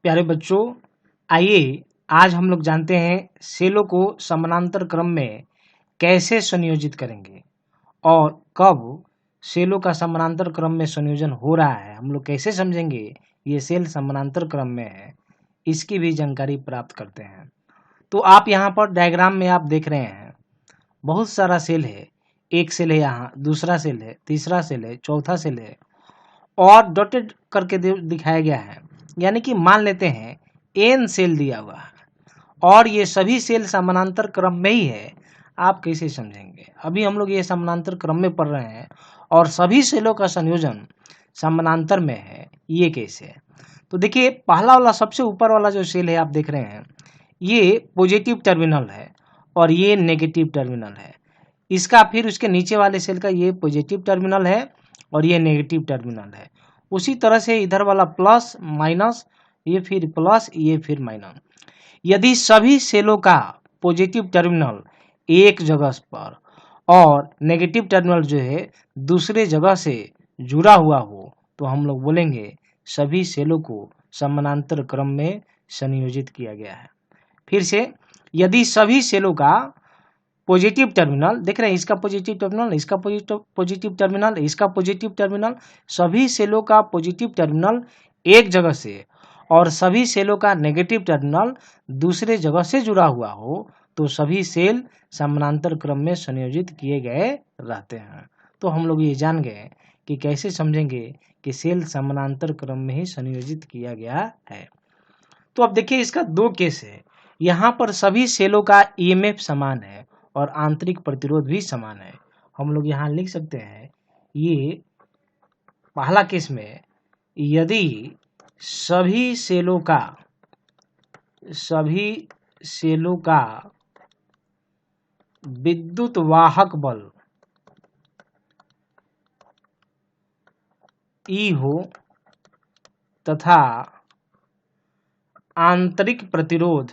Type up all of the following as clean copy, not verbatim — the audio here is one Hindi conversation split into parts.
प्यारे बच्चों, आइए आज हम लोग जानते हैं सेलों को समानांतर क्रम में कैसे संयोजित करेंगे और कब सेलों का समानांतर क्रम में संयोजन हो रहा है, हम लोग कैसे समझेंगे ये सेल समानांतर क्रम में है, इसकी भी जानकारी प्राप्त करते हैं। तो आप यहाँ पर डायग्राम में आप देख रहे हैं बहुत सारा सेल है। एक सेल है, यहाँ दूसरा सेल है, तीसरा सेल है, चौथा सेल है और डॉटेड करके दिखाया गया है। यानी कि मान लेते हैं एन सेल दिया हुआ है और ये सभी सेल समानांतर क्रम में ही है। आप कैसे समझेंगे? अभी हम लोग ये समानांतर क्रम में पढ़ रहे हैं और सभी सेलों का संयोजन समानांतर में है, ये कैसे? तो देखिए, पहला वाला सबसे ऊपर वाला जो सेल है आप देख रहे हैं, ये पॉजिटिव टर्मिनल है और ये नेगेटिव टर्मिनल है। इसका फिर उसके नीचे वाले सेल का ये पॉजिटिव टर्मिनल है और ये नेगेटिव टर्मिनल है। उसी तरह से इधर वाला प्लस माइनस, ये फिर प्लस, ये फिर माइनस। यदि सभी सेलों का पॉजिटिव टर्मिनल एक जगह पर और नेगेटिव टर्मिनल जो है दूसरे जगह से जुड़ा हुआ हो तो हम लोग बोलेंगे सभी सेलों को समानांतर क्रम में संयोजित किया गया है। फिर से, यदि सभी सेलों का पॉजिटिव टर्मिनल देख रहे हैं, इसका पॉजिटिव टर्मिनल, इसका पॉजिटिव टर्मिनल, इसका पॉजिटिव टर्मिनल, सभी सेलों का पॉजिटिव टर्मिनल एक जगह से और सभी सेलों का नेगेटिव टर्मिनल दूसरे जगह से जुड़ा हुआ हो तो सभी सेल समानांतर क्रम में संयोजित किए गए रहते हैं। तो हम लोग ये जान गए कि कैसे समझेंगे कि सेल समानांतर क्रम में ही संयोजित किया गया है। तो अब देखिए, इसका दो केस है। यहाँ पर सभी सेलों का ईएमएफ समान है और आंतरिक प्रतिरोध भी समान है। हम लोग यहाँ लिख सकते हैं, ये पहला केस में यदि सभी सेलों का विद्युत वाहक बल E हो तथा आंतरिक प्रतिरोध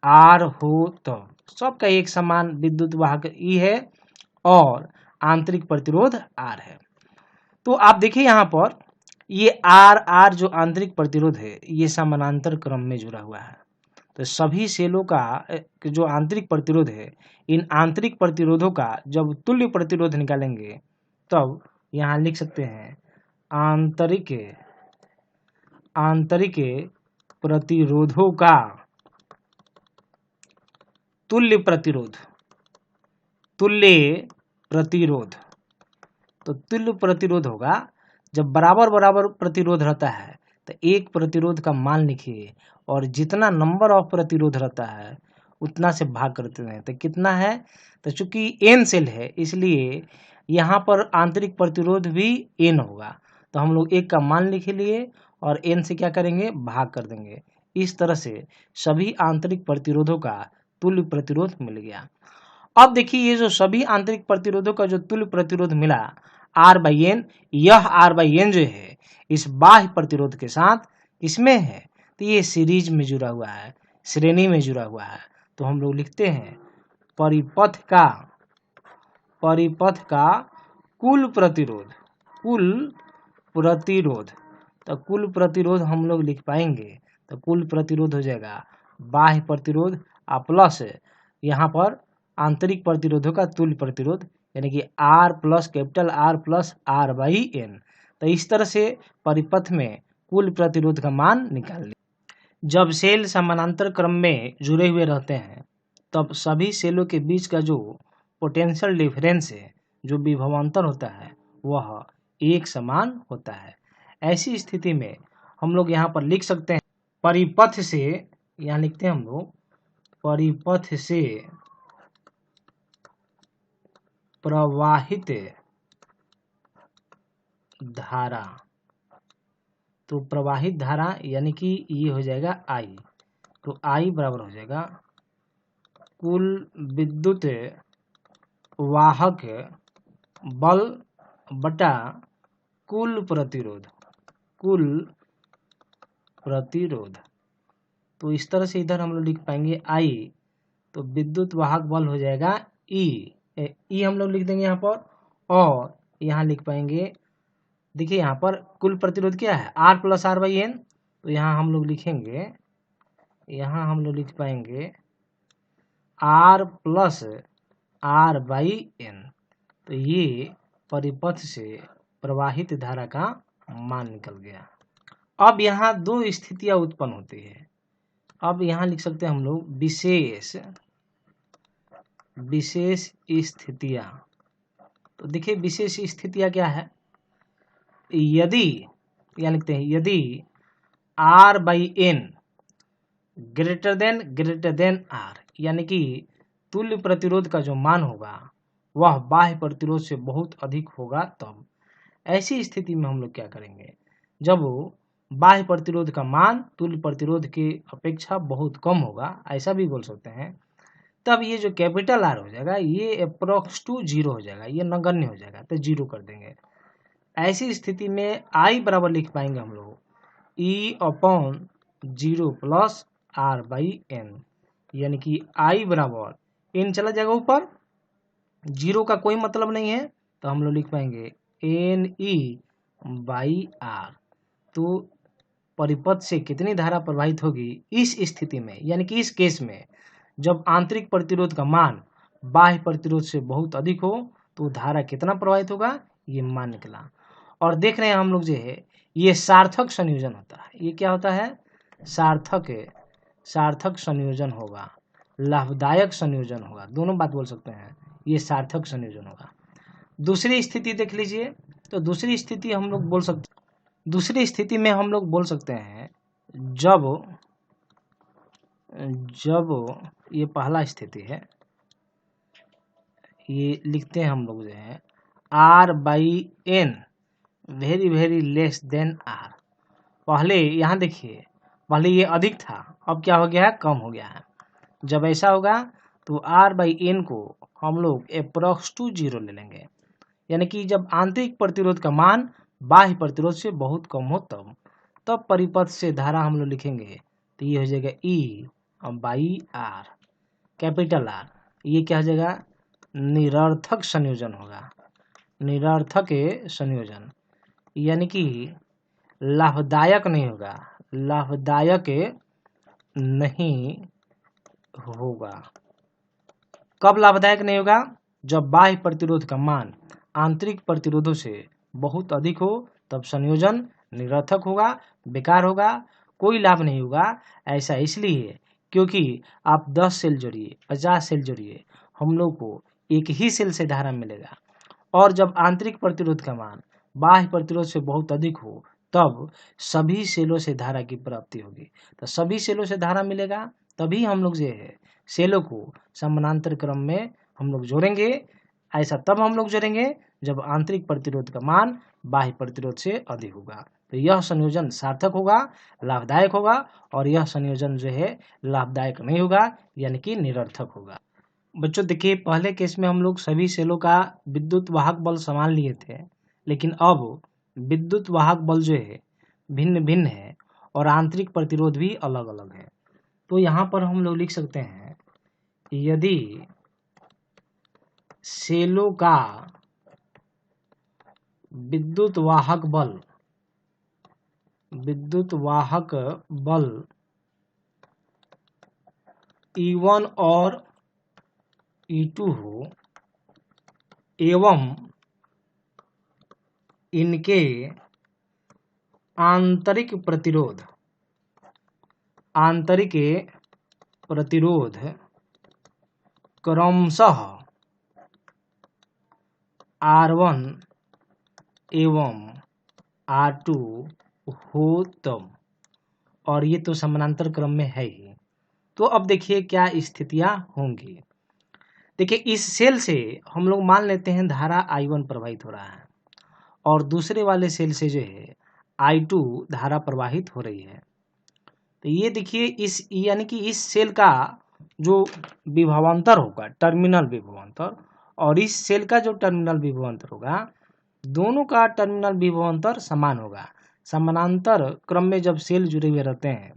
R हो तो सबका एक समान विद्युत वाहक E है और आंतरिक प्रतिरोध R है। तो आप देखिए यहाँ पर ये R जो आंतरिक प्रतिरोध है ये समानांतर क्रम में जुड़ा हुआ है। तो सभी सेलों का जो आंतरिक प्रतिरोध है, इन आंतरिक प्रतिरोधों का जब तुल्य प्रतिरोध निकालेंगे तब यहाँ लिख सकते हैं आंतरिक प्रतिरोधों का तुल्य प्रतिरोध। तो तुल्य प्रतिरोध होगा जब बराबर प्रतिरोध रहता है तो एक प्रतिरोध का मान लिखिए और जितना नंबर ऑफ प्रतिरोध रहता है उतना से भाग करते हैं तो कितना है। तो चूंकि एन सेल है इसलिए यहाँ पर आंतरिक प्रतिरोध भी एन होगा, तो हम लोग एक का मान लिख लिए और एन से क्या करेंगे, भाग कर देंगे। इस तरह से सभी आंतरिक प्रतिरोधों का तुल्य प्रतिरोध मिल गया। अब देखिए, ये जो सभी आंतरिक प्रतिरोधों का जो तुल्य प्रतिरोध मिला R/N, यह R/N जो है इस बाह्य प्रतिरोध के साथ इसमें है, तो ये सीरीज में जुड़ा हुआ है, श्रेणी में जुड़ा हुआ है। तो हम लोग लिखते हैं परिपथ का कुल प्रतिरोध। तो कुल प्रतिरोध हम लोग लिख पाएंगे तो कुल प्रतिरोध हो जाएगा बाह्य प्रतिरोध प्लस यहाँ पर आंतरिक प्रतिरोधों का तुल्य प्रतिरोध, यानी कि R plus capital R plus R/N। तो इस तरह से परिपथ में कुल प्रतिरोध का मान निकाल लिया। जब सेल समानांतर क्रम में जुड़े हुए रहते हैं तब सभी सेलों के बीच का जो पोटेंशियल डिफरेंस है, जो विभवांतर होता है, वह एक समान होता है। ऐसी स्थिति में हम लोग यहाँ पर लिख सकते हैं परिपथ से, यहाँ लिखते हैं हम लोग परिपथ से प्रवाहित धारा। तो प्रवाहित धारा यानी कि ये हो जाएगा I। तो I बराबर हो जाएगा कुल विद्युत वाहक बल बटा कुल प्रतिरोध। तो इस तरह से इधर हम लोग लिख पाएंगे I, तो विद्युत वाहक बल हो जाएगा E हम लोग लिख देंगे यहाँ पर, और यहाँ लिख पाएंगे, देखिए यहाँ पर कुल प्रतिरोध क्या है R plus R by n, तो यहाँ हम लोग लिखेंगे, यहाँ हम लोग लिख पाएंगे R plus R by n. तो ये परिपथ से प्रवाहित धारा का मान निकल गया। अब यहाँ दो स्थितियां उत्पन्न होती है। अब यहाँ लिख सकते हैं हम लोग विशेष स्थितियां। तो देखिए विशेष स्थितियां क्या है, यदि यहाँ लिखते हैं यदि R by n greater than R, यानी कि तुल्य प्रतिरोध का जो मान होगा वह बाह्य प्रतिरोध से बहुत अधिक होगा, तब ऐसी स्थिति में हम लोग क्या करेंगे, जब बाह्य प्रतिरोध का मान तुल्य प्रतिरोध की अपेक्षा बहुत कम होगा, ऐसा भी बोल सकते हैं, तब ये जो कैपिटल R हो जाएगा ये अप्रोक्स टू जीरो हो जाएगा, ये नगण्य हो जाएगा, तो जीरो कर देंगे। ऐसी स्थिति में I बराबर लिख पाएंगे हम लोग E upon zero plus R by n, यानी कि I बराबर एन चला जाएगा ऊपर, जीरो का कोई मतलब नहीं है, तो हम लोग लिख पाएंगे एन ई बाई आर। तो परिपथ से कितनी धारा प्रवाहित होगी इस स्थिति में, यानी कि इस केस में जब आंतरिक प्रतिरोध का मान बाह्य प्रतिरोध से बहुत अधिक हो तो धारा कितना प्रवाहित होगा, ये मान निकला। और देख रहे हैं हम लोग जो है ये सार्थक संयोजन होता है। ये क्या होता है, सार्थक संयोजन होगा, लाभदायक संयोजन होगा, दोनों बात बोल सकते हैं, ये सार्थक संयोजन होगा। दूसरी स्थिति देख लीजिए, तो दूसरी स्थिति हम लोग बोल सकते, दूसरी स्थिति में हम लोग बोल सकते हैं जब ये पहला स्थिति है, ये लिखते हैं हम लोग जो है R by n very less than R। पहले यहाँ देखिए, पहले ये अधिक था, अब क्या हो गया है, कम हो गया है। जब ऐसा होगा तो R बाई एन को हम लोग अप्रोक्स टू जीरो ले लेंगे, यानी कि जब आंतरिक प्रतिरोध का मान बाह्य प्रतिरोध से बहुत कम हो तब परिपथ से धारा हम लोग लिखेंगे, तो ये हो जाएगा E by R capital R। ये क्या हो जाएगा, निरर्थक संयोजन होगा, निरर्थक संयोजन, यानी कि लाभदायक नहीं होगा, लाभदायक नहीं होगा। कब लाभदायक नहीं होगा, जब बाह्य प्रतिरोध का मान आंतरिक प्रतिरोधों से बहुत अधिक हो, तब संयोजन निरर्थक होगा, बेकार होगा, कोई लाभ नहीं होगा। ऐसा इसलिए क्योंकि आप 10 सेल जोड़िए, 50 सेल जोड़िए, हम लोग को एक ही सेल से धारा मिलेगा। और जब आंतरिक प्रतिरोध का मान बाह्य प्रतिरोध से बहुत अधिक हो तब सभी सेलों से धारा की प्राप्ति होगी। तो सभी सेलों से धारा मिलेगा, तभी हम लोग जो है सेलों को समानांतर क्रम में हम लोग जोड़ेंगे। ऐसा तब हम लोग जोड़ेंगे जब आंतरिक प्रतिरोध का मान बाह्य प्रतिरोध से अधिक होगा। तो यह संयोजन सार्थक होगा, लाभदायक होगा, और यह संयोजन जो है लाभदायक नहीं होगा, यानी कि निरर्थक होगा। बच्चों देखिए, पहले केस में हम लोग सभी सेलों का विद्युत वाहक बल समान लिए थे, लेकिन अब विद्युत वाहक बल जो है भिन्न भिन्न है और आंतरिक प्रतिरोध भी अलग अलग है। तो यहाँ पर हम लोग लिख सकते हैं, यदि सेलों का विद्युत वाहक बल E1 और E2 हो एवं इनके आंतरिक प्रतिरोध क्रमशः R1 एवं R2 हो तब, और ये तो समानांतर क्रम में है ही। तो अब देखिए क्या स्थितियां होंगी। देखिए इस सेल से हम लोग मान लेते हैं धारा I1 प्रवाहित हो रहा है और दूसरे वाले सेल से जो है I2 धारा प्रवाहित हो रही है। तो ये देखिए इस, यानी कि इस सेल का जो विभवांतर होगा टर्मिनल विभवांतर, और इस सेल का जो टर्मिनल विभवांतर होगा, दोनों का टर्मिनल विभवांतर समान होगा। समानांतर क्रम में जब सेल जुड़े हुए रहते हैं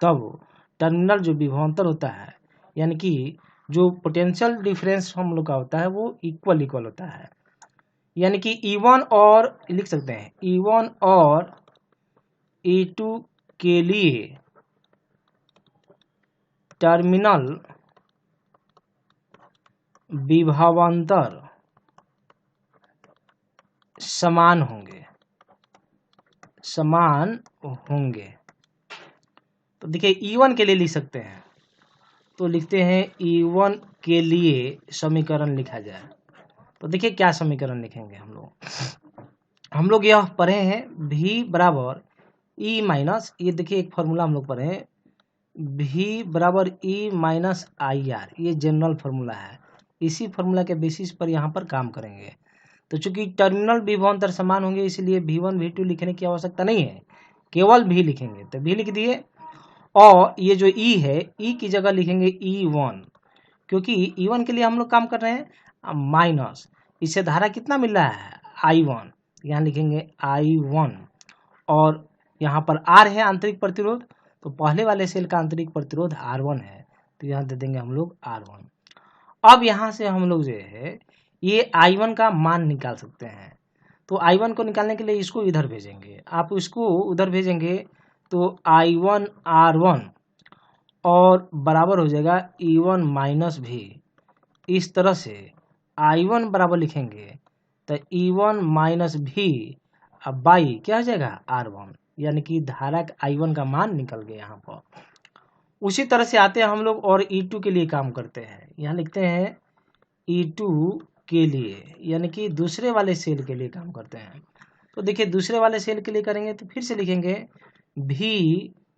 तब टर्मिनल जो विभवांतर होता है, यानी कि जो पोटेंशियल डिफरेंस हम लोग का होता है, वो इक्वल होता है। यानी कि E1 और लिख सकते हैं E1 और E2 के लिए टर्मिनल विभवांतर समान होंगे। तो देखिए E1 के लिए लिख सकते हैं, तो लिखते हैं E1 के लिए समीकरण लिखा जाए। तो देखिए क्या समीकरण लिखेंगे हम लोग यह पढ़े हैं V बराबर E माइनस, ये देखिए एक फॉर्मूला हम लोग पढ़े हैं V बराबर E माइनस IR, ये जनरल फार्मूला है। इसी फार्मूला के बेसिस पर यहाँ पर काम करेंगे। तो चूंकि टर्मिनल विभवांतर समान होंगे इसलिए V1 V2 लिखने की आवश्यकता नहीं है, केवल V लिखेंगे। तो V लिख दिए, और ये जो E है E की जगह लिखेंगे E1, क्योंकि E1 के लिए हम लोग काम कर रहे हैं माइनस, इससे धारा कितना मिल रहा है I1, यहाँ लिखेंगे I1, और यहाँ पर R है आंतरिक प्रतिरोध, तो पहले वाले सेल का आंतरिक प्रतिरोध R1 है, तो यहाँ दे देंगे हम लोग R1। अब यहाँ से हम लोग जो है ये I1 का मान निकाल सकते हैं। तो I1 को निकालने के लिए इसको इधर भेजेंगे, आप इसको उधर भेजेंगे तो I1 R1 और बराबर हो जाएगा E1 माइनस V। इस तरह से I1 बराबर लिखेंगे तो E1 माइनस V अब बाई क्या हो जाएगा R1, यानी कि धारा I1 का मान निकल गया यहाँ पर। उसी तरह से आते हैं हम लोग और E2 के लिए काम करते हैं। यहाँ लिखते हैं E2 के लिए, यानी कि दूसरे वाले सेल के लिए काम करते हैं। तो देखिए दूसरे वाले सेल के लिए करेंगे तो फिर से लिखेंगे V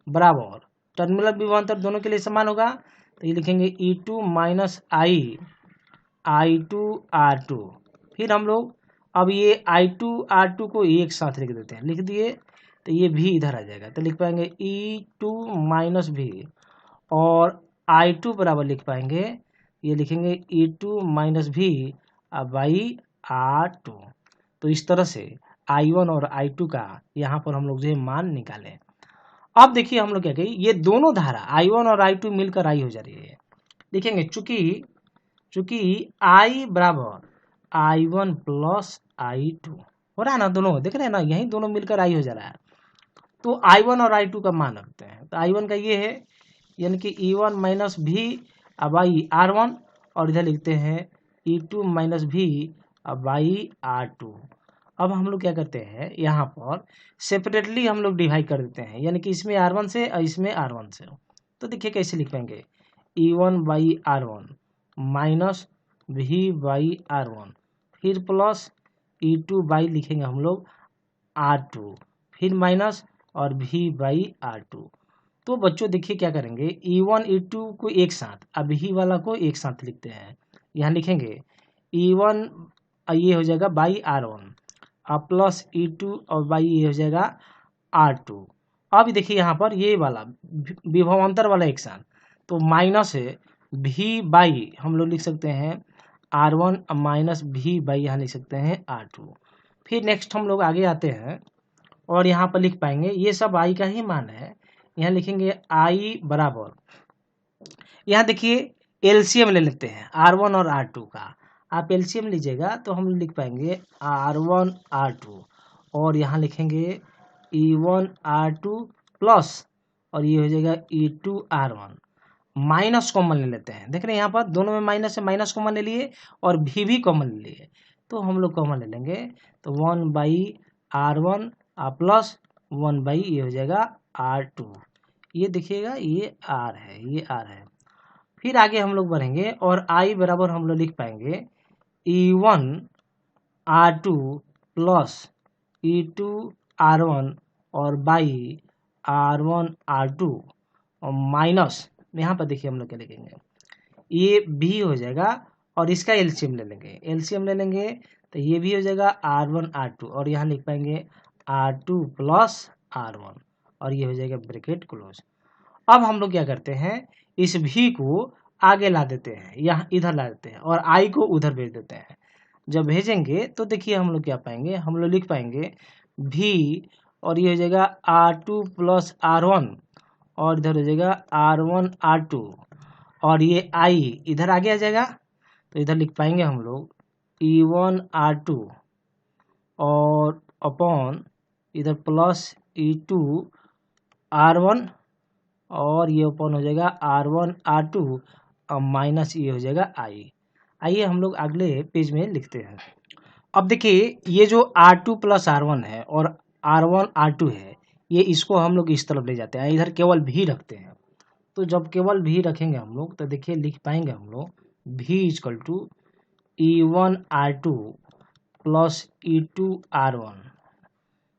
बराबर टर्मिनल विभवांतर दोनों के लिए समान होगा, तो ये लिखेंगे E2 माइनस I2 R2। फिर हम लोग अब ये I2 R2 को एक साथ लिख देते हैं, लिख दिए तो ये V इधर आ जाएगा, तो लिख पाएंगे E2 माइनस V, और I2 बराबर लिख पाएंगे, ये लिखेंगे E2 minus V by R2। तो इस तरह से I1 और I2 का यहाँ पर हम लोग जो है मान निकालें। अब देखिए हम लोग क्या कहें, ये दोनों धारा I1 और I2 मिलकर I हो जा रही है। देखेंगे चूंकि I बराबर I1 प्लस I2 हो रहा है ना, दोनों देख रहे हैं ना, यही दोनों मिलकर I हो जा रहा है। तो I1 और I2 का मान रखते हैं, तो I1 का ये है, यानी कि E1 minus V by R1, और इधर लिखते हैं E2 minus V by R2। अब हम लोग क्या करते हैं, यहाँ पर सेपरेटली हम लोग डिवाइड कर देते हैं, यानी कि इसमें R1 से और इसमें R1 से। तो देखिए कैसे लिख पाएंगे, E1 by R1 minus V by R1, फिर प्लस E2 बाई लिखेंगे हम लोग R2, फिर माइनस और V बाई R2। तो बच्चों देखिए क्या करेंगे, E1 E2 को एक साथ, अब V वाला को एक साथ लिखते हैं। यहाँ लिखेंगे E1 ये हो जाएगा बाई R1 अब प्लस E2 और बाई ये हो जाएगा R2। अब देखिए यहाँ पर ये वाला विभवांतर वाला एक साथ, तो माइनस है V बाई हम लोग लिख सकते हैं R1 माइनस V बाई यहाँ लिख सकते हैं R2। फिर नेक्स्ट हम लोग आगे आते हैं और यहाँ पर लिख पाएंगे ये सब I का ही मान है। यहाँ लिखेंगे I बराबर, यहाँ देखिए एलसीएम ले लेते हैं R1 और R2 का, आप एलसीएम लीजिएगा तो हम लिख पाएंगे R1 R2, और यहाँ लिखेंगे E1 R2 प्लस और ये हो जाएगा E2 R1, माइनस कॉमन ले लेते हैं। देख रहे हैं यहाँ पर दोनों में माइनस है, माइनस कॉमन ले लिए और भी कॉमन ले लिए, तो हम लोग कॉमन ले लेंगे तो 1 बाई R1 प्लस 1 बाई ये हो जाएगा R2। ये देखिएगा ये R है, ये R है। फिर आगे हम लोग बढ़ेंगे और I बराबर हम लोग लिख पाएंगे E1 R2 plus E2 R1 और बाई R1 R2 और माइनस यहाँ पर देखिए हम लोग क्या लिखेंगे, ये भी हो जाएगा और इसका एलसीएम ले लेंगे, एलसीएम ले लेंगे तो ये भी हो जाएगा R1 R2 और यहाँ लिख पाएंगे R2 प्लस R1 और ये हो जाएगा ब्रैकेट क्लोज। अब हम लोग क्या करते हैं, इस भी को आगे ला देते हैं, यहाँ इधर ला देते हैं और I को उधर भेज देते हैं। जब भेजेंगे तो देखिए हम लोग क्या पाएंगे, हम लोग लिख पाएंगे V और ये हो जाएगा R2 प्लस R1 और इधर हो जाएगा R1 R2 और ये I इधर आगे आ जाएगा, तो इधर लिख पाएंगे हम लोग E1 R2 और अपॉन इधर प्लस E2R1 और ये अपॉन हो जाएगा R1R2 और माइनस ये हो जाएगा I। आइए हम लोग अगले पेज में लिखते हैं। अब देखिए ये जो R2 प्लस R1 है और R1 R2 है, ये इसको हम लोग इस तरफ ले जाते हैं, इधर केवल भी रखते हैं। तो जब केवल भी रखेंगे हम लोग तो देखिए लिख पाएंगे हम लोग भी equal to E1R2 plus E2R1,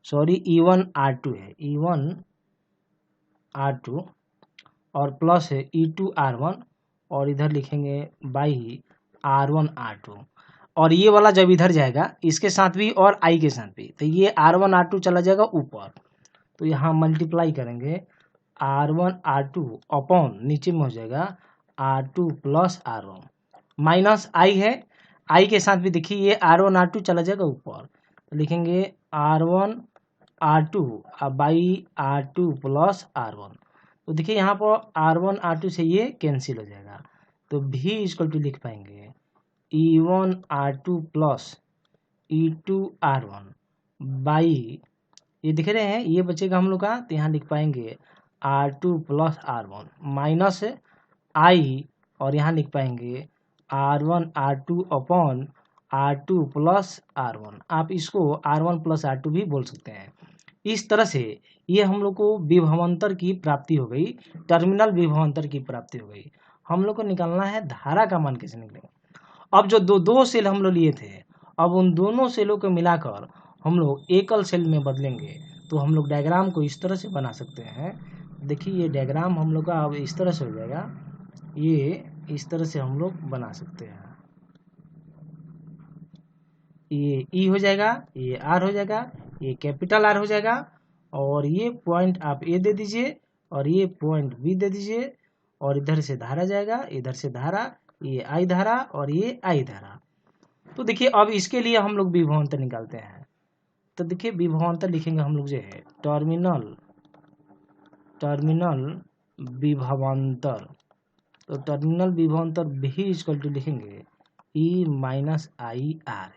sorry E1R2 है, E1R2 और प्लस है E2R1 और इधर लिखेंगे बाई R1R2 और ये वाला जब इधर जाएगा इसके साथ भी और I के साथ भी, तो ये R1R2 चला जाएगा ऊपर, तो यहाँ मल्टीप्लाई करेंगे R1R2 अपॉन नीचे में हो जाएगा R2 plus R1 minus I है, I के साथ भी देखिए ये R1R2 चला जाएगा ऊपर, तो लिखेंगे R1R2 by R2 plus R1। तो देखिए यहाँ पर R1R2 से ये कैंसिल हो जाएगा, तो भी इक्वल टू लिख पाएंगे E1R2 प्लस E2R1 बाई, ये दिख रहे हैं ये बचेगा हम लोग का, तो यहाँ लिख पाएंगे R2 plus R1 minus I और यहाँ लिख पाएंगे R1R2 upon R2 plus R1। आप इसको R1 प्लस R2 भी बोल सकते हैं। इस तरह से ये हम लोग को विभवांतर की प्राप्ति हो गई, टर्मिनल विभवांतर की प्राप्ति हो गई। हम लोग को निकालना है धारा का मान कैसे निकलेगा। अब जो दो सेल हम लोग लिए थे, अब उन दोनों सेलों को मिलाकर हम लोग एकल सेल में बदलेंगे, तो हम लोग डायग्राम को इस तरह से बना सकते हैं। देखिए ये डायग्राम हम लोग का अब इस तरह से हो जाएगा, ये इस तरह से हम लोग बना सकते हैं। ये E हो जाएगा, ये R हो जाएगा, ये कैपिटल R हो जाएगा और ये पॉइंट आप A दे दीजिए और ये पॉइंट B दे दीजिए और इधर से धारा जाएगा, इधर से धारा, ये I धारा और ये I धारा। तो देखिए अब इसके लिए हम लोग विभवांतर निकालते हैं। तो देखिए विभवांतर लिखेंगे हम लोग जो है टर्मिनल विभवांतर, तो टर्मिनल विभवांतर भी इक्वल टू लिखेंगे E माइनस आई आर।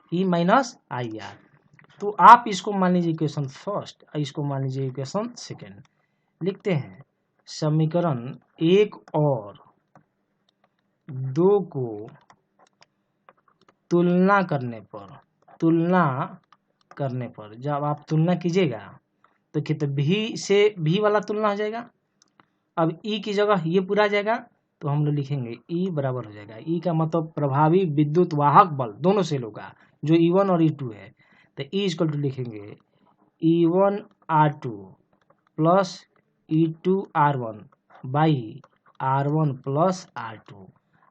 तो आप इसको मान लीजिए इक्वेशन फर्स्ट, इसको मान लीजिए इक्वेशन सेकेंड। लिखते हैं समीकरण 1 और 2 को तुलना करने पर जब आप तुलना कीजिएगा तो कितने भी से भी वाला तुलना हो जाएगा। अब E की जगह ये पूरा आ जाएगा, तो हम लोग लिखेंगे E बराबर हो जाएगा, E का मतलब प्रभावी विद्युत वाहक बल दोनों सेलों का जो E1 और E2 है, तो E इक्वल टू लिखेंगे E1R2 plus E2R1 by R1 plus R2।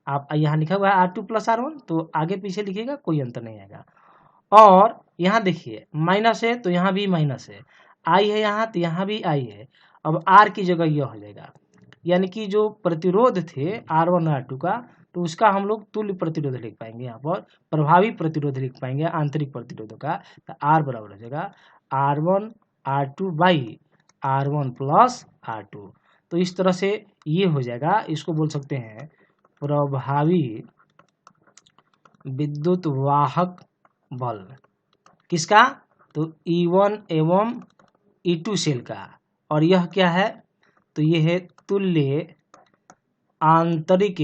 आप यहाँ लिखा हुआ है R2 प्लस R1, तो आगे पीछे लिखिएगा कोई अंतर नहीं आएगा। और यहाँ देखिए माइनस है तो यहाँ भी माइनस है, I है यहाँ तो यहाँ भी I है। अब R की जगह यह हो जाएगा, यानी कि जो प्रतिरोध थे R1 R2 का, तो उसका हम लोग तुल्य प्रतिरोध लिख पाएंगे, यहाँ पर प्रभावी प्रतिरोध लिख पाएंगे आंतरिक प्रतिरोधों का, तो R बराबर हो जाएगा R1 R2 by R1 plus R2। तो इस तरह से ये हो जाएगा, इसको बोल सकते हैं प्रभावी विद्युत वाहक बल किसका, तो E1 एवं E2 सेल का। और यह क्या है, तो यह है तुल्य आंतरिक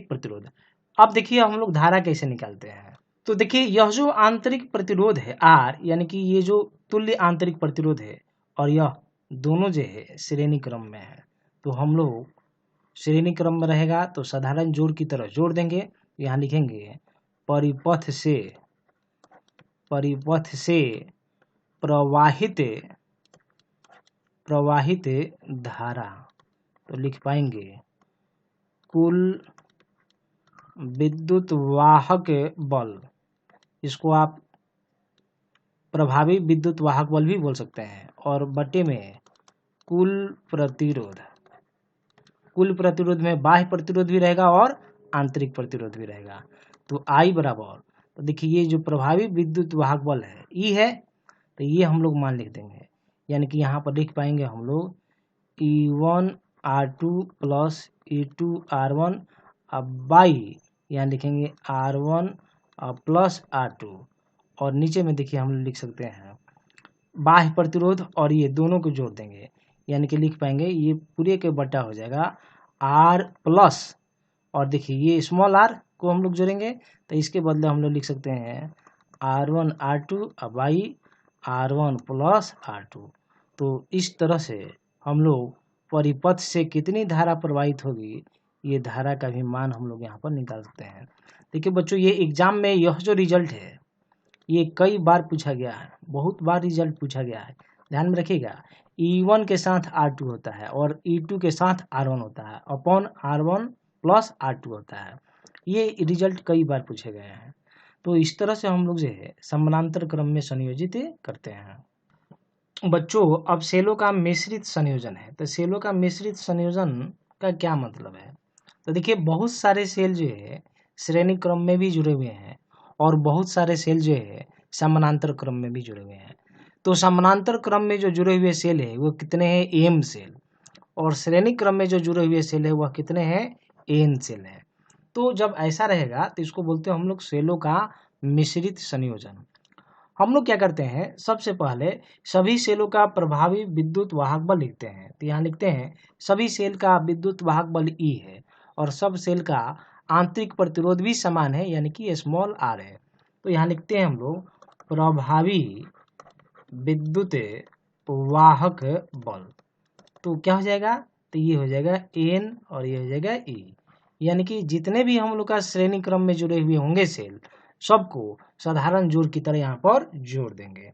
प्रतिरोध। अब देखिए हम लोग धारा कैसे निकालते हैं। तो देखिए यह जो आंतरिक प्रतिरोध है R, यानी कि ये जो तुल्य आंतरिक प्रतिरोध है और यह दोनों जो है श्रेणी क्रम में है, तो हम लोग श्रेणी क्रम में रहेगा तो साधारण जोड़ की तरह जोड़ देंगे। यहाँ लिखेंगे परिपथ से प्रवाहित धारा, तो लिख पाएंगे कुल विद्युत वाहक बल, इसको आप प्रभावी विद्युत वाहक बल भी बोल सकते हैं, और बटे में कुल प्रतिरोध में बाह्य प्रतिरोध भी रहेगा और आंतरिक प्रतिरोध भी रहेगा। तो I बराबर, तो देखिए ये जो प्रभावी विद्युत वाहक बल है E है, तो ये हम लोग मान लिख देंगे, यानी कि यहाँ पर लिख पाएंगे हम लोग E1R2 प्लस E2R1 बाई यहाँ लिखेंगे R1 प्लस R2 और नीचे में देखिए हम लिख सकते हैं बाह्य प्रतिरोध और ये दोनों को जोड़ देंगे, यानी कि लिख पाएंगे ये पूरे के बटा हो जाएगा R प्लस और देखिए ये स्मॉल r को हम लोग जोड़ेंगे तो इसके बदले हम लोग लिख सकते हैं R1 R2 by R1 plus R2। तो इस तरह से हम लोग परिपथ से कितनी धारा प्रवाहित होगी ये धारा का भी मान हम लोग यहाँ पर निकाल सकते हैं। देखिए बच्चों ये एग्जाम में यह जो रिजल्ट है ये कई बार पूछा गया है, बहुत बार रिजल्ट पूछा गया है, ध्यान में रखिएगा। E1 के साथ R2 होता है और E2 के साथ R1 होता है अपॉन R1 प्लस R2 होता है। ये रिजल्ट कई बार पूछे गए हैं। तो इस तरह से हम लोग जो है समानांतर क्रम में संयोजित करते हैं। बच्चों अब सेलों का मिश्रित संयोजन है, तो सेलों का मिश्रित संयोजन का क्या मतलब है? तो देखिए बहुत सारे सेल जो है श्रेणी क्रम में भी जुड़े हुए हैं और बहुत सारे सेल जो है समानांतर क्रम में भी जुड़े हुए हैं। तो समानांतर क्रम में जो जुड़े हुए सेल है वो कितने हैं? M cell. और श्रेणी क्रम में जो जुड़े हुए सेल है वह कितने हैं? एन सेल है। तो जब ऐसा रहेगा तो इसको बोलते हैं हम लोग सेलों का मिश्रित संयोजन। हम लोग क्या करते हैं, सबसे पहले सभी सेलों का प्रभावी विद्युत वाहक बल लिखते हैं। तो यहाँ लिखते हैं सभी सेल का विद्युत वाहक बल E है और सब सेल का आंतरिक प्रतिरोध भी समान है यानी कि स्मॉल r है। तो यहाँ लिखते हैं हम लोग प्रभावी विद्युत वाहक बल। तो क्या हो जाएगा? तो ये हो जाएगा N और ये हो जाएगा E, यानी कि जितने भी हम लोग का श्रेणी क्रम में जुड़े हुए होंगे सेल सबको साधारण जोड़ की तरह यहाँ पर जोड़ देंगे।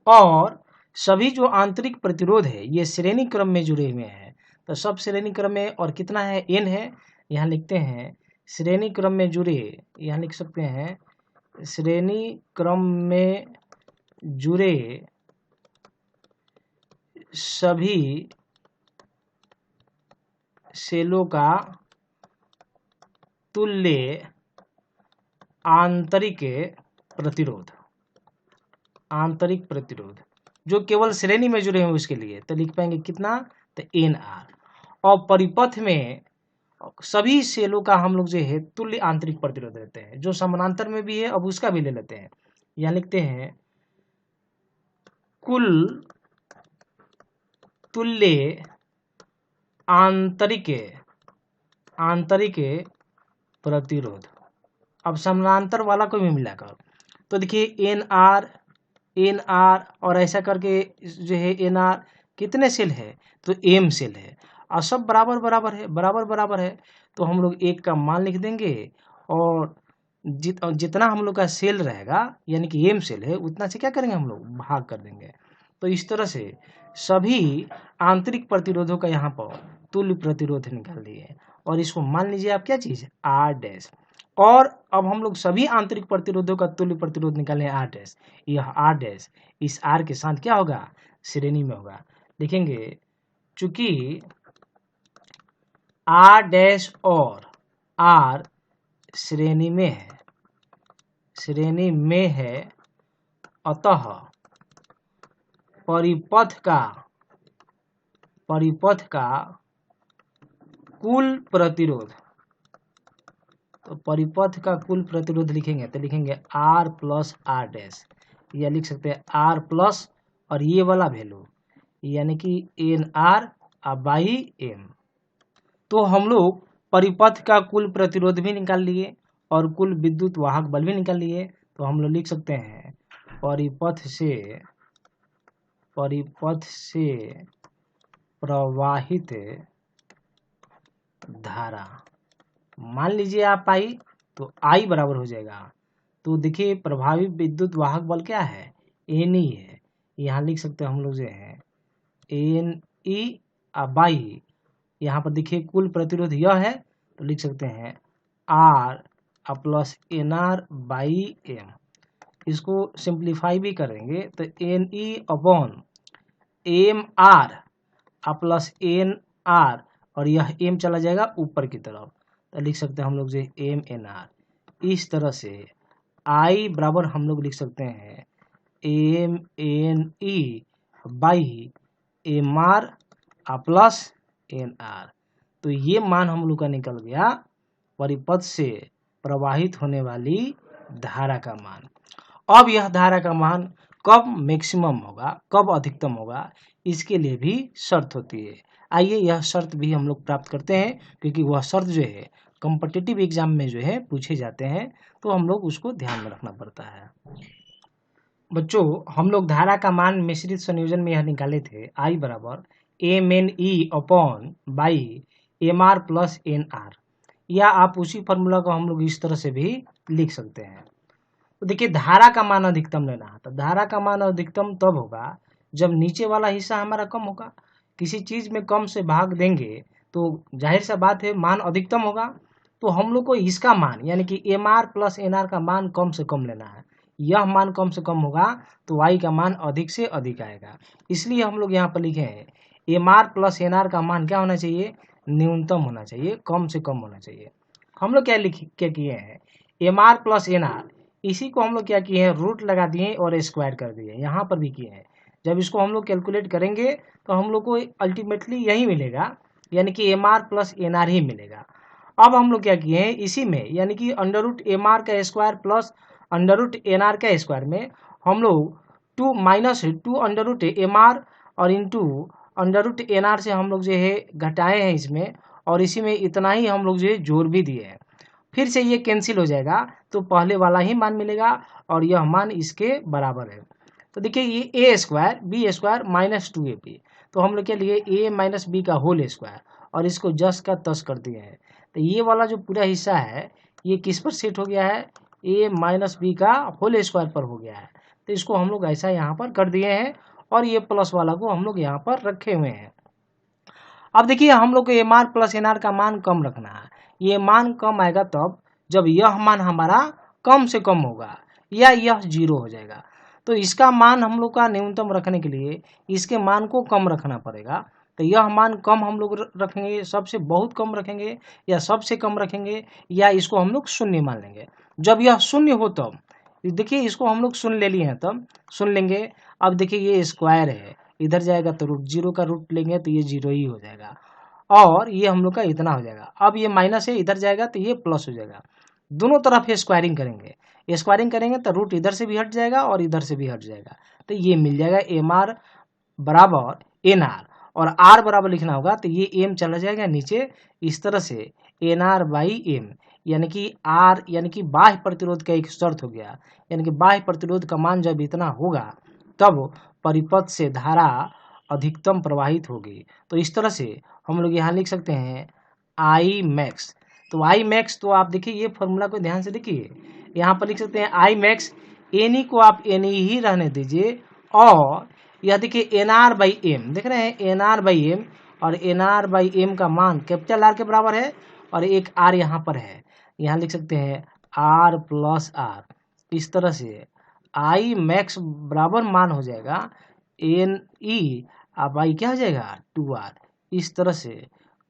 और सभी जो आंतरिक प्रतिरोध है ये श्रेणी क्रम में जुड़े हुए हैं, तो सब श्रेणी क्रम में और कितना है? N है। यहाँ लिखते हैं श्रेणी क्रम में जुड़े, यहाँ लिख सकते हैं श्रेणी क्रम में जुड़े सभी सेलों का तुल्य आंतरिक प्रतिरोध, आंतरिक प्रतिरोध जो केवल श्रेणी में जुड़े हैं उसके लिए, तो लिख पाएंगे कितना? तो NR। और परिपथ में सभी सेलों का हम लोग जो है तुल्य आंतरिक प्रतिरोध लेते हैं, जो समानांतर में भी है अब उसका भी ले लेते हैं। यहाँ लिखते हैं कुल तुल्य आंतरिक प्रतिरोध। अब समानांतर वाला को भी मिलाकर तो देखिए NR और ऐसा करके जो है NR कितने सेल है? तो M सेल है और सब बराबर बराबर है। तो हम लोग एक का मान लिख देंगे और जितना हम लोग का सेल रहेगा यानी कि M सेल है उतना से क्या करेंगे हम लोग भाग कर देंगे। तो इस तरह से सभी आंतरिक प्रतिरोधों का यहाँ पर तुल्य प्रतिरोध निकाल दिए और इसको मान लीजिए आप क्या चीज R डैश। और अब हम लोग सभी आंतरिक प्रतिरोधों का तुल्य प्रतिरोध निकालें R डैश। यह R डैश इस R के साथ क्या होगा? श्रेणी में होगा। लिखेंगे चूंकि R डैश और R श्रेणी में है अतः परिपथ का कुल प्रतिरोध, तो परिपथ का कुल प्रतिरोध लिखेंगे तो लिखेंगे R प्लस R डैश, या लिख सकते हैं R प्लस और ये वाला वैल्यू यानी कि NR बाई M। तो हम लोग परिपथ का कुल प्रतिरोध भी निकाल लिए और कुल विद्युत वाहक बल भी निकाल लिए। तो हम लोग लिख सकते हैं परिपथ से प्रवाहित धारा, मान लीजिए आप I, तो I बराबर हो जाएगा। तो देखिए प्रभावी विद्युत वाहक बल क्या है? NE है। यहाँ लिख सकते हैं हम लोग जो है NE बाई, यहाँ पर देखिए कुल प्रतिरोध यह है तो लिख सकते हैं R plus NR by M। इसको सिंप्लीफाई भी करेंगे तो NE upon MR plus NR और यह M चला जाएगा ऊपर की तरफ तो लिख सकते हैं हम लोग जो MNR। इस तरह से I बराबर हम लोग लिख सकते हैं MNE by MR plus NR। तो ये मान हम लोग का निकल गया परिपथ से प्रवाहित होने वाली धारा का मान। अब यह धारा का मान कब मैक्सिमम होगा, कब अधिकतम होगा, इसके लिए भी शर्त होती है। आइए यह शर्त भी हम लोग प्राप्त करते हैं, क्योंकि वह शर्त जो है कॉम्पिटिटिव एग्जाम में जो है पूछे जाते हैं, तो हम लोग उसको ध्यान में रखना पड़ता है। बच्चों, हम लोग धारा का मान मिश्रित संयोजन में यह निकाले थे, I बराबर MNE upon by MR plus NR, या आप उसी फॉर्मूला को हम लोग इस तरह से भी लिख सकते हैं। तो देखिए, धारा का मान अधिकतम लेना है, तो धारा का मान अधिकतम तब होगा जब नीचे वाला हिस्सा हमारा कम होगा। किसी चीज में कम से भाग देंगे तो जाहिर सा बात है मान अधिकतम होगा। तो हम लोग को इसका मान यानी कि MR प्लस NR का मान कम से कम लेना है। यह मान कम से कम होगा तो Y का मान अधिक से अधिक आएगा। इसलिए हम लोग यहाँ पर लिखे हैं MR प्लस NR का मान क्या होना चाहिए, न्यूनतम होना चाहिए, कम से कम होना चाहिए। हम लोग क्या किए हैं, MR प्लस NR, इसी को हम लोग क्या किए हैं, रूट लगा दिए और स्क्वायर कर दिए, यहाँ पर भी किए हैं। जब इसको हम लोग कैलकुलेट करेंगे तो हम लोग को अल्टीमेटली यही मिलेगा, यानी कि MR प्लस NR ही मिलेगा। अब हम लोग क्या किए हैं, इसी में यानी कि अंडर रूट MR का square plus under root NR का स्क्वायर में हम लोग 2 माइनस 2 अंडर रूट MR और इंटू अंडर रूट NR से हम लोग जो है घटाए हैं इसमें, और इसी में इतना ही हम लोग जो है जोड़ भी दिए हैं। फिर से ये कैंसिल हो जाएगा तो पहले वाला ही मान मिलेगा और यह मान इसके बराबर है। तो देखिए ये a square b square minus 2ab, तो हम लोग क्या लिए a माइनस बी का होल स्क्वायर और इसको जस का तस कर दिए हैं। तो ये वाला जो पूरा हिस्सा है ये किस पर सेट हो गया है, a माइनस बी का होल स्क्वायर पर हो गया है। तो इसको हम लोग ऐसा यहाँ पर कर दिए हैं और ये प्लस वाला को हम लोग यहाँ पर रखे हुए हैं। अब देखिए हम लोग को MR प्लस NR का मान कम रखना है। ये मान कम आएगा तब जब यह मान हमारा कम से कम होगा या यह 0 हो जाएगा। तो इसका मान हम लोग का न्यूनतम रखने के लिए इसके मान को कम रखना पड़ेगा। तो यह मान कम हम लोग रखेंगे, सबसे बहुत कम रखेंगे या सबसे कम रखेंगे, या इसको हम लोग शून्य मान लेंगे। जब यह शून्य हो तब देखिए इसको हम लोग शून्य ले लिए हैं, तब सुन लेंगे। अब देखिए ये स्क्वायर है, इधर जाएगा तो रूट 0 का रूट लेंगे तो ये 0 ही हो जाएगा, और ये हम लोग का इतना हो जाएगा। अब ये माइनस है, इधर जाएगा तो ये प्लस हो जाएगा। दोनों तरफ स्क्वायरिंग करेंगे, स्क्वायरिंग करेंगे तो रूट इधर से भी हट जाएगा और इधर से भी हट जाएगा। तो ये मिल जाएगा MR बराबर NR, और R बराबर लिखना होगा तो ये M चला जाएगा नीचे, इस तरह से NR बाई M, यानी कि R यानी कि बाह्य प्रतिरोध का एक शर्त हो गया, यानी कि बाह्य प्रतिरोध का मान जब इतना होगा तब परिपथ से धारा अधिकतम प्रवाहित होगी। तो इस तरह से हम लोग यहाँ लिख सकते हैं I मैक्स। तो I मैक्स, तो आप देखिए ये फॉर्मूला को ध्यान से देखिए, यहाँ पर लिख सकते हैं I मैक्स, NE को आप NE ही रहने दीजिए, और यह देखिए NR बाई M, देख रहे हैं NR बाई M, और NR बाई M का मान कैपिटल R के बराबर है और एक R यहाँ पर है, यहाँ लिख सकते हैं R प्लस R। इस तरह से I मैक्स बराबर मान हो जाएगा NE, अब I क्या हो जाएगा 2R। इस तरह से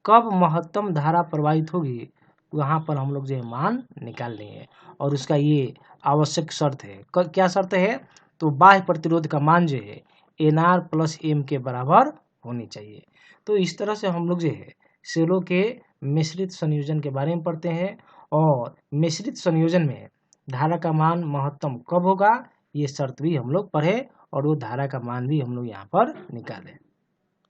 कब महत्तम धारा प्रवाहित होगी वहाँ पर हम लोग जो है मान निकाल लेंगे, और उसका ये आवश्यक शर्त है। क्या शर्त है, तो बाह्य प्रतिरोध का मान जो है NR प्लस M के बराबर होनी चाहिए। तो इस तरह से हम लोग जो है सेलों के मिश्रित संयोजन के बारे में पढ़ते हैं, और मिश्रित संयोजन में धारा का मान महत्तम कब होगा ये शर्त भी हम लोग पढ़े, और वो धारा का मान भी हम लोग यहाँ पर निकालें।